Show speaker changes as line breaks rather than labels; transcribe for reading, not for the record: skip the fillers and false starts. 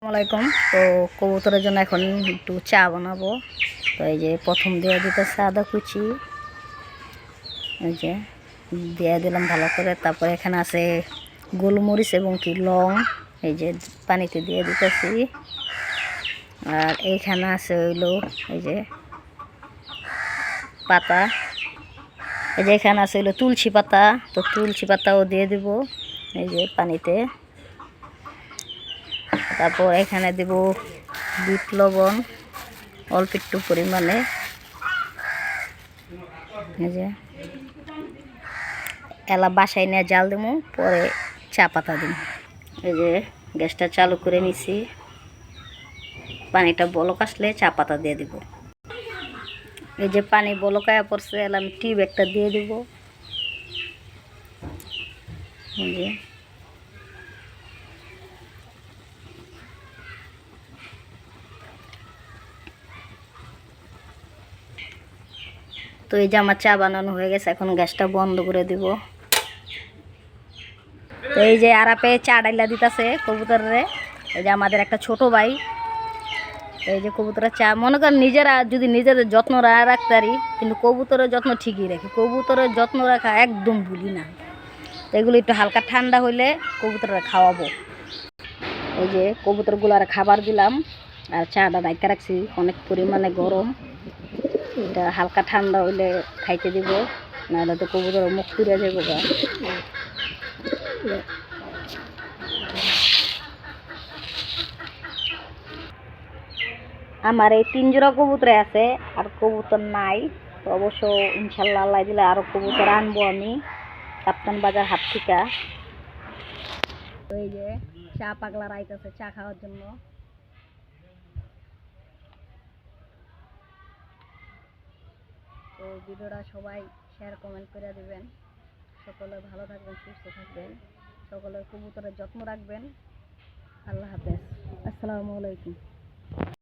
আলাইকুম। তো কবুতরের জন্য এখন একটু চা বানাবো। তো এই যে প্রথম দিয়ে দিতেছে আদা কুচি, এই যে দিয়ে দিলাম ভালো করে। তারপরে এখানে আছে গোলমরিচ এবং কি লং, এই যে পানিতে দিয়ে দিতেছি। আর এইখানে আছে হইলো এই যে পাতা, এই যে এখানে আছে হইলো তুলসী পাতা। তো তুলসী পাতাও দিয়ে দিব এই যে পানিতে। তারপর এখানে দেব বিট লবণ অল্প একটু পরিমাণে, এই যে এলা বাসায় নিয়ে জাল দেবো, পরে চা পাতা দিব। এই যে গ্যাসটা চালু করে নিছি, পানিটা বলক আসলে চা পাতা দিয়ে দিব। এই যে পানি বলকায়া পড়ছে, এলা আমি টি ব্যাগটা দিয়ে দিব। এই যে তো এই যে আমার চা বানানো হয়ে গেছে, এখন গ্যাসটা বন্ধ করে দিব। তো এই যে আরাপে চা ডাইলা দিতেছে কবুতরে। এই যে আমাদের একটা ছোট ভাই, এই যে কবুতরের চা মনে করেন নিজেরা যদি নিজেদের যত্ন রাখতে পারি, কিন্তু কবুতরের যত্ন ঠিকই রাখি। কবুতরের যত্ন রাখা একদম ভুলি না। তো এগুলো একটু হালকা ঠান্ডা হইলে কবুতররা খাওয়াবো। এই যে কবুতরগুলোর খাবার দিলাম, আর চাটা ডাইকা রাখছি, অনেক পরিমাণে গরম। এটা হালকা ঠান্ডা হইলে খাইতে দিব, নাহলে তো কবুতর মুখ পুড়ে যাবো গা। আমার এই 3 জোড়া কবুতর আছে, আর কবুতর নাই। তো অবশ্য ইনশাল্লাহ আল্লাহ দিলে আরো কবুতর আনবো আমি কাপ্তান বাজার হাট থেকে। এই যে চা পাগলা রাইতেছে চা খাওয়ার জন্য। তো ভিডিওটা সবাই শেয়ার কমেন্ট করে দিবেন। সকলে ভালো থাকবেন, সুস্থ থাকবেন, সকলের কবুতরের যত্ন রাখবেন। আল্লাহ হাফেজ, আসসালামু আলাইকুম।